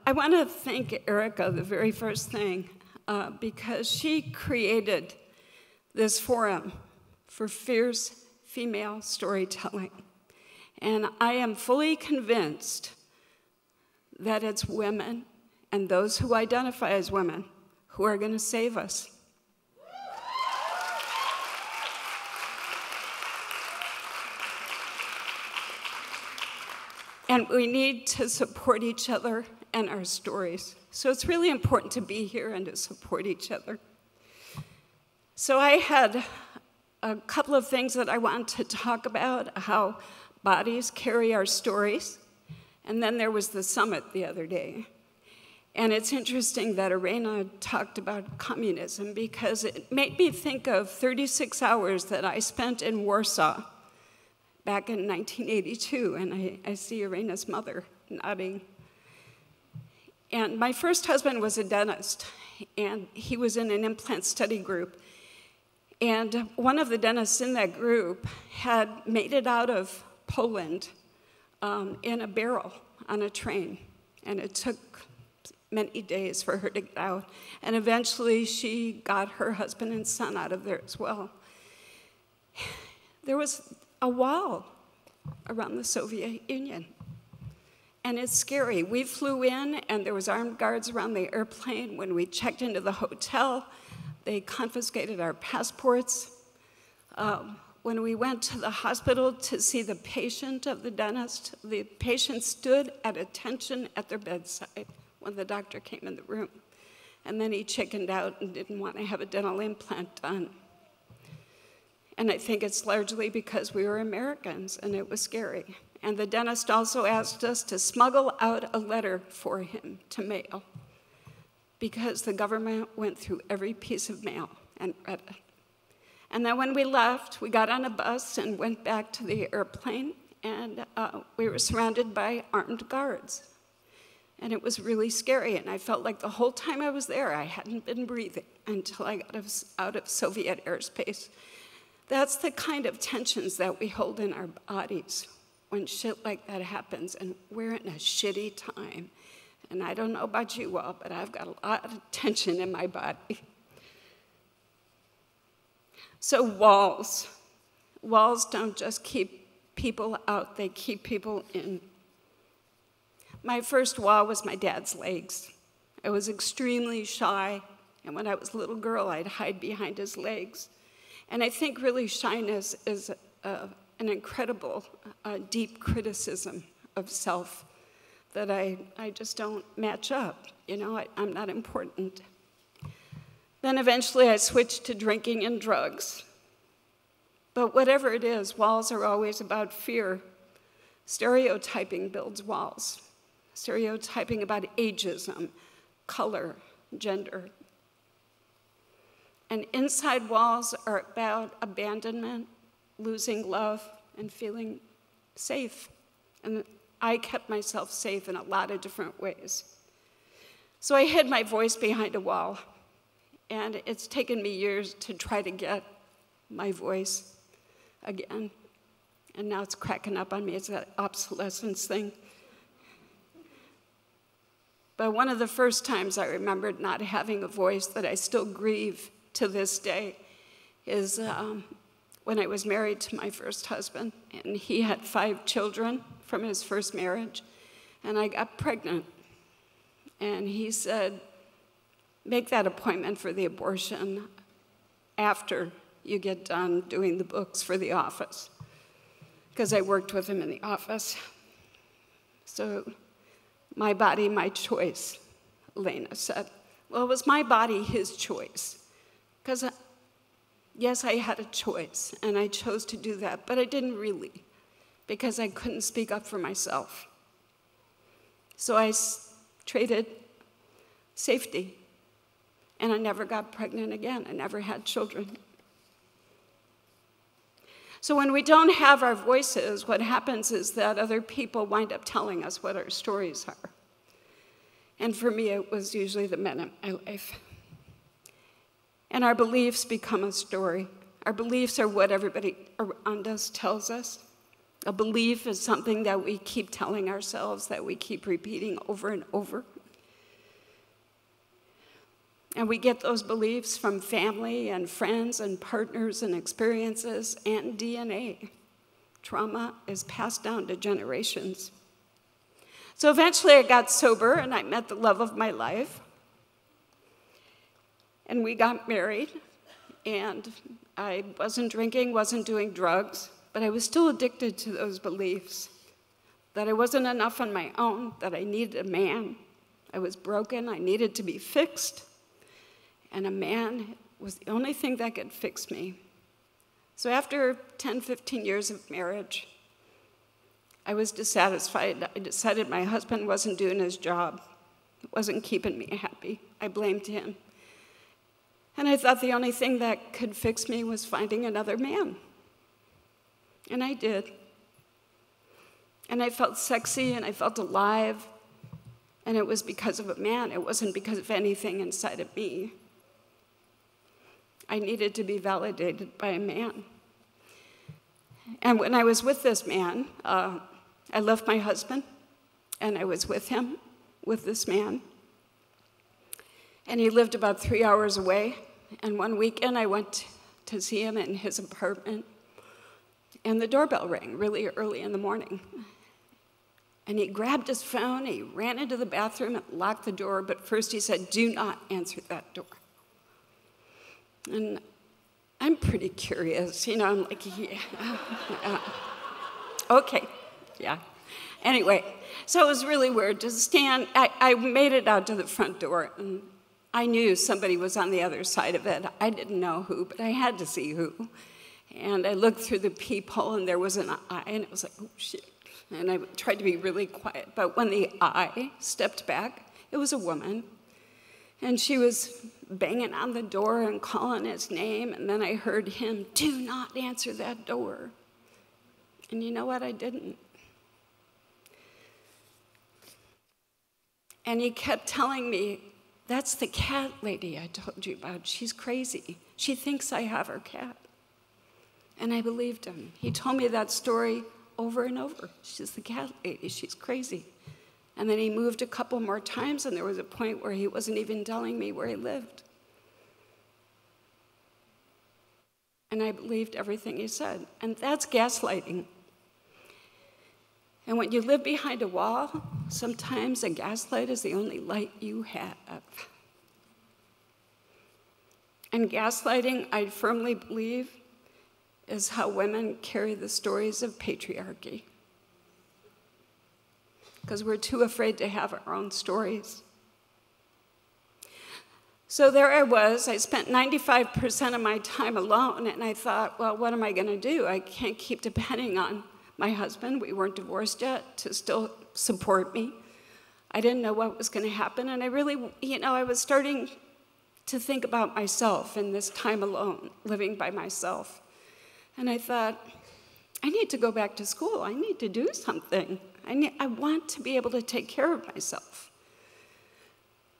I want to thank Erica, the very first thing, because she created this forum for fierce female storytelling. And I am fully convinced that it's women and those who identify as women who are going to save us. And we need to support each other and our stories. So it's really important to be here and to support each other. So I had a couple of things that I wanted to talk about, how bodies carry our stories. And then there was the summit the other day. And it's interesting that Irena talked about communism because it made me think of 36 hours that I spent in Warsaw back in 1982, and I see Irena's mother nodding. And my first husband was a dentist, and he was in an implant study group. And one of the dentists in that group had made it out of Poland in a barrel on a train, and it took many days for her to get out. And eventually, she got her husband and son out of there as well. There was a wall around the Soviet Union. And it's scary. We flew in, and there was armed guards around the airplane. When we checked into the hotel, they confiscated our passports. When we went to the hospital to see the patient of the dentist, the patient stood at attention at their bedside when the doctor came in the room. And then he chickened out and didn't want to have a dental implant done. And I think it's largely because we were Americans, and it was scary. And the dentist also asked us to smuggle out a letter for him to mail because the government went through every piece of mail and read it. And then when we left, we got on a bus and went back to the airplane, and we were surrounded by armed guards. And it was really scary, and I felt like the whole time I was there, I hadn't been breathing until I got out of Soviet airspace. That's the kind of tensions that we hold in our bodies when shit like that happens, and we're in a shitty time. And I don't know about you all, but I've got a lot of tension in my body. So walls. Walls don't just keep people out, they keep people in. My first wall was my dad's legs. I was extremely shy, and when I was a little girl, I'd hide behind his legs. And I think really shyness is an incredible, deep criticism of self that I just don't match up. You know, I'm not important. Then eventually I switched to drinking and drugs. But whatever it is, walls are always about fear. Stereotyping builds walls. Stereotyping about ageism, color, gender. And inside walls are about abandonment, losing love, and feeling safe. And I kept myself safe in a lot of different ways. So I hid my voice behind a wall. And it's taken me years to try to get my voice again. And now it's cracking up on me. It's that obsolescence thing. But one of the first times I remembered not having a voice that I still grieve to this day is when I was married to my first husband, and he had 5 children from his first marriage, and I got pregnant. And he said, make that appointment for the abortion after you get done doing the books for the office, because I worked with him in the office. So, my body, my choice, Elena said. Well, it was my body, his choice. Because, yes, I had a choice, and I chose to do that, but I didn't really, because I couldn't speak up for myself. So I traded safety, and I never got pregnant again. I never had children. So when we don't have our voices, what happens is that other people wind up telling us what our stories are. And for me, it was usually the men in my life. And our beliefs become a story. Our beliefs are what everybody around us tells us. A belief is something that we keep telling ourselves, that we keep repeating over and over. And we get those beliefs from family and friends and partners and experiences and DNA. Trauma is passed down to generations. So eventually I got sober and I met the love of my life. And we got married, and I wasn't drinking, wasn't doing drugs, but I was still addicted to those beliefs that I wasn't enough on my own, that I needed a man. I was broken, I needed to be fixed, and a man was the only thing that could fix me. So after 10, 15 years of marriage, I was dissatisfied. I decided my husband wasn't doing his job. It wasn't keeping me happy. I blamed him. And I thought the only thing that could fix me was finding another man. And I did. And I felt sexy and I felt alive. And it was because of a man. It wasn't because of anything inside of me. I needed to be validated by a man. And when I was with this man, I left my husband, and I was with him, with this man. And he lived about 3 hours away. And one weekend, I went to see him in his apartment, and the doorbell rang really early in the morning. And he grabbed his phone, he ran into the bathroom and locked the door, but first he said, "Do not answer that door." And I'm pretty curious, you know, I'm like, yeah. Okay, yeah. Anyway, so it was really weird to stand. I made it out to the front door, and I knew somebody was on the other side of it. I didn't know who, but I had to see who. And I looked through the peephole, and there was an eye, and it was like, oh, shit. And I tried to be really quiet. But when the eye stepped back, it was a woman. And she was banging on the door and calling his name. And then I heard him, "Do not answer that door." And you know what? I didn't. And he kept telling me, "That's the cat lady I told you about. She's crazy. She thinks I have her cat." And I believed him. He told me that story over and over. "She's the cat lady. She's crazy." And then he moved a couple more times, and there was a point where he wasn't even telling me where he lived. And I believed everything he said. And that's gaslighting. And when you live behind a wall, sometimes a gaslight is the only light you have. And gaslighting, I firmly believe, is how women carry the stories of patriarchy. Because we're too afraid to have our own stories. So there I was. I spent 95% of my time alone, and I thought, well, what am I going to do? I can't keep depending on my husband. We weren't divorced yet, to still support me. I didn't know what was going to happen, and I really, I was starting to think about myself in this time alone, living by myself. And I thought, I need to go back to school. I need to do something. I want to be able to take care of myself.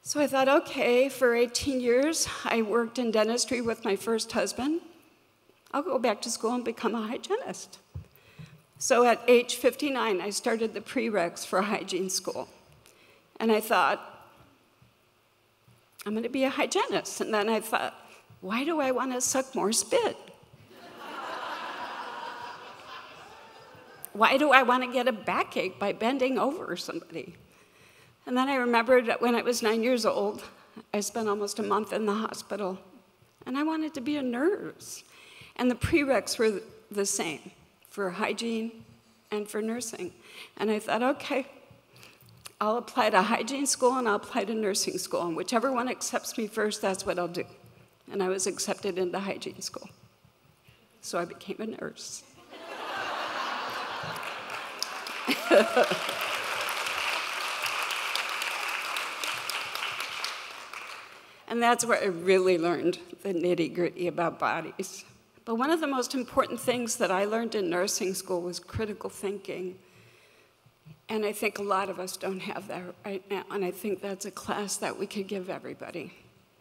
So I thought, okay, for 18 years, I worked in dentistry with my first husband. I'll go back to school and become a hygienist. So at age 59, I started the prereqs for hygiene school. And I thought, I'm going to be a hygienist. And then I thought, why do I want to suck more spit? Why do I want to get a backache by bending over somebody? And then I remembered that when I was 9 years old, I spent almost a month in the hospital, and I wanted to be a nurse. And the prereqs were the same for hygiene and for nursing. And I thought, okay, I'll apply to hygiene school and I'll apply to nursing school, and whichever one accepts me first, that's what I'll do. And I was accepted into hygiene school. So I became a nurse. And that's where I really learned the nitty-gritty about bodies. But one of the most important things that I learned in nursing school was critical thinking. And I think a lot of us don't have that right now. And I think that's a class that we could give everybody,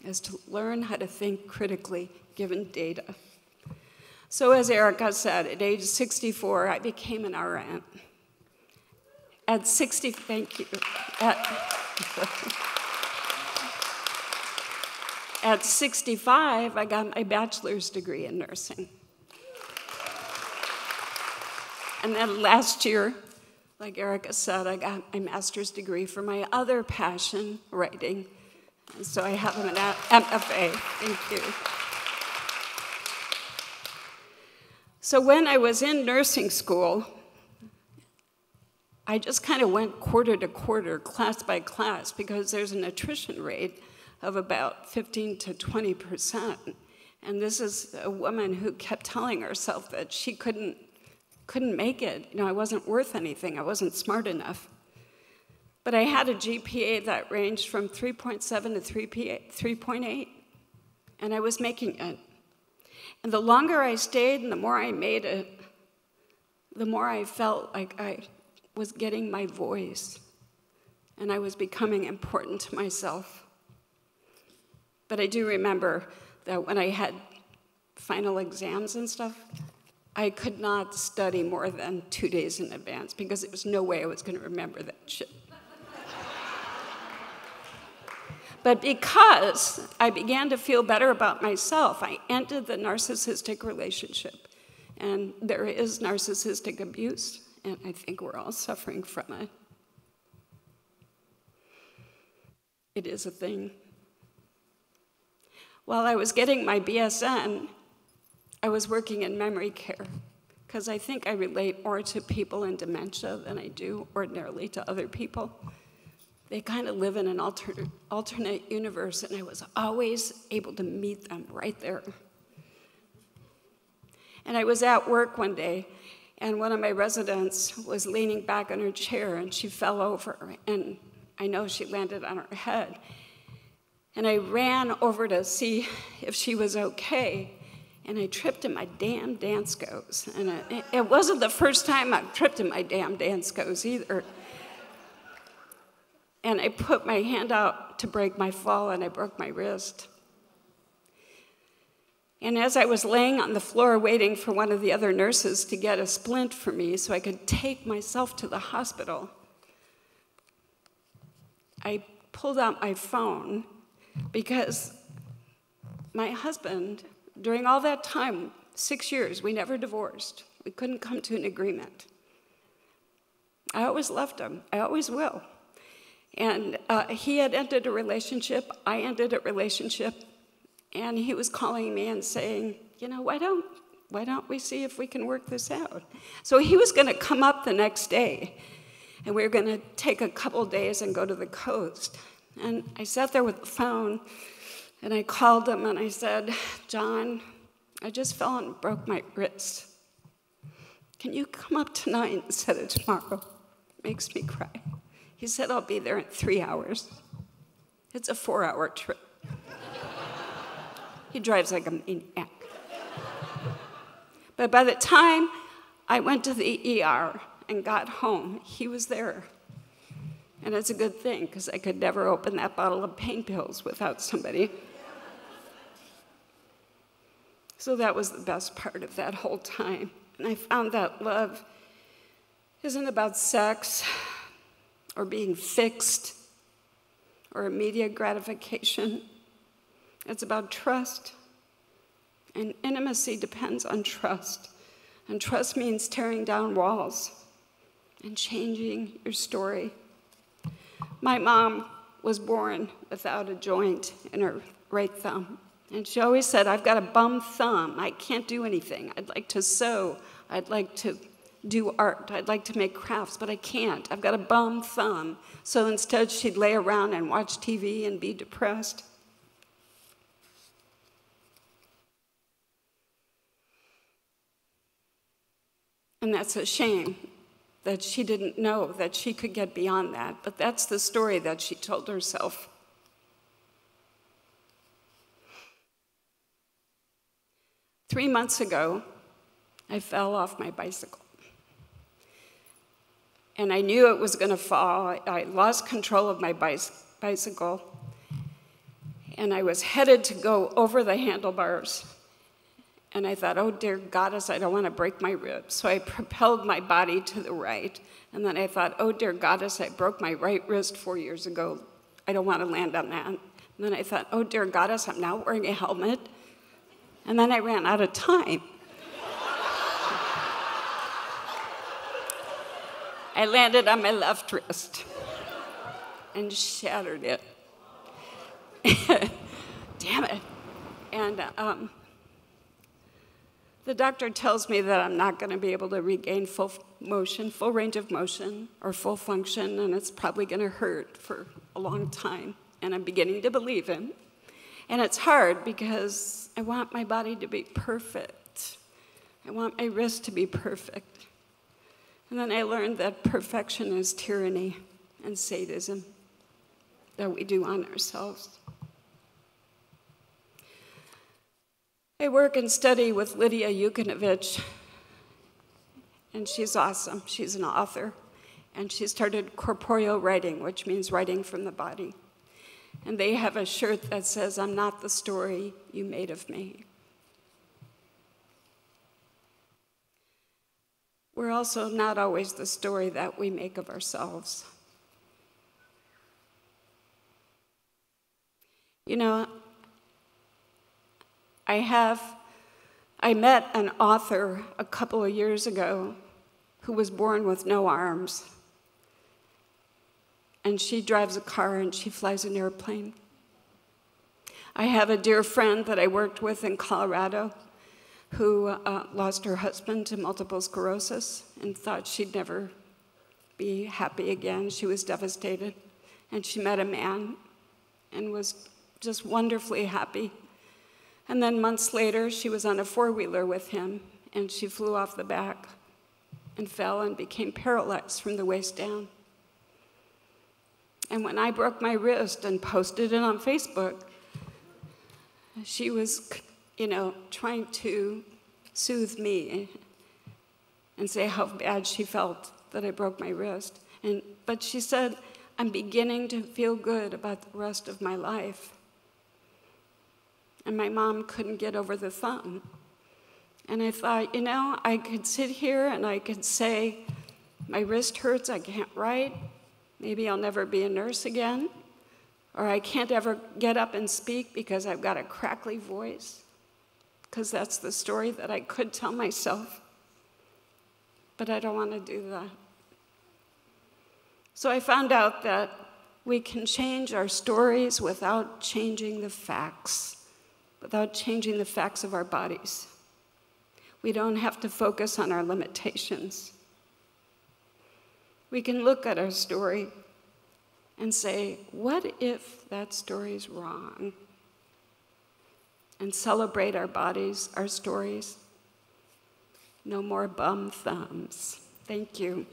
is to learn how to think critically given data. So as Erica said, at age 64, I became an RN. At 60, thank you. At 65, I got my bachelor's degree in nursing. And then last year, like Erica said, I got my master's degree for my other passion, writing. And so I have an MFA. Thank you. So when I was in nursing school, I just kind of went quarter to quarter, class by class, because there's an attrition rate of about 15 to 20%. And this is a woman who kept telling herself that she couldn't make it. You know, I wasn't worth anything. I wasn't smart enough. But I had a GPA that ranged from 3.7 to 3.8, and I was making it. And the longer I stayed and the more I made it, the more I felt like I was getting my voice, and I was becoming important to myself. But I do remember that when I had final exams and stuff, I could not study more than 2 days in advance because there was no way I was going to remember that shit. But because I began to feel better about myself, I ended the narcissistic relationship. And there is narcissistic abuse, and I think we're all suffering from it. It is a thing. While I was getting my BSN, I was working in memory care, because I think I relate more to people in dementia than I do ordinarily to other people. They kind of live in an alternate universe, and I was always able to meet them right there. And I was at work one day, and one of my residents was leaning back in her chair, and she fell over, and I know she landed on her head. And I ran over to see if she was okay, and I tripped in my damn dance goes. And it wasn't the first time I've tripped in my damn dance goes either. And I put my hand out to break my fall, and I broke my wrist. And as I was laying on the floor waiting for one of the other nurses to get a splint for me so I could take myself to the hospital, I pulled out my phone because my husband, during all that time, 6 years, we never divorced. We couldn't come to an agreement. I always loved him. I always will. And he had ended a relationship. I ended a relationship. And he was calling me and saying, you know, why don't we see if we can work this out? So he was going to come up the next day, and we were going to take a couple days and go to the coast. And I sat there with the phone, and I called him, and I said, John, I just fell and broke my wrist. Can you come up tonight instead of tomorrow? It makes me cry. He said, I'll be there in 3 hours. It's a 4-hour trip. He drives like a maniac. But by the time I went to the ER and got home, he was there. And it's a good thing, because I could never open that bottle of pain pills without somebody. So that was the best part of that whole time. And I found that love isn't about sex or being fixed or immediate gratification. It's about trust. And intimacy depends on trust. And trust means tearing down walls and changing your story. My mom was born without a joint in her right thumb. And she always said, I've got a bum thumb. I can't do anything. I'd like to sew. I'd like to do art. I'd like to make crafts, but I can't. I've got a bum thumb. So instead, she'd lay around and watch TV and be depressed. And that's a shame that she didn't know that she could get beyond that. But that's the story that she told herself. Three months ago, I fell off my bicycle. And I knew it was going to fall. I lost control of my bicycle. And I was headed to go over the handlebars. And I thought, oh, dear goddess, I don't want to break my ribs. So I propelled my body to the right. And then I thought, oh, dear goddess, I broke my right wrist 4 years ago. I don't want to land on that. And then I thought, oh, dear goddess, I'm not wearing a helmet. And then I ran out of time. I landed on my left wrist and shattered it. Damn it. And the doctor tells me that I'm not going to be able to regain full motion, full range of motion, or full function, and it's probably going to hurt for a long time. And I'm beginning to believe him. And it's hard because I want my body to be perfect. I want my wrist to be perfect. And then I learned that perfection is tyranny and sadism that we do on ourselves. I work and study with Lydia Yukonovich, and she's awesome. She's an author, and she started corporeal writing, which means writing from the body. And they have a shirt that says, "I'm not the story you made of me." We're also not always the story that we make of ourselves. You know, I met an author a couple of years ago who was born with no arms. And she drives a car and she flies an airplane. I have a dear friend that I worked with in Colorado who lost her husband to multiple sclerosis and thought she'd never be happy again. She was devastated. And she met a man and was just wonderfully happy. And then months later, she was on a four-wheeler with him, and she flew off the back and fell and became paralyzed from the waist down. And when I broke my wrist and posted it on Facebook, she was, trying to soothe me and say how bad she felt that I broke my wrist. But she said, I'm beginning to feel good about the rest of my life. And my mom couldn't get over the thumb. And I thought, I could sit here and I could say, my wrist hurts, I can't write. Maybe I'll never be a nurse again. Or I can't ever get up and speak because I've got a crackly voice. Because that's the story that I could tell myself. But I don't want to do that. So I found out that we can change our stories without changing the facts. Without changing the facts of our bodies. We don't have to focus on our limitations. We can look at our story and say, what if that story's wrong? And celebrate our bodies, our stories. No more bum thumbs. Thank you.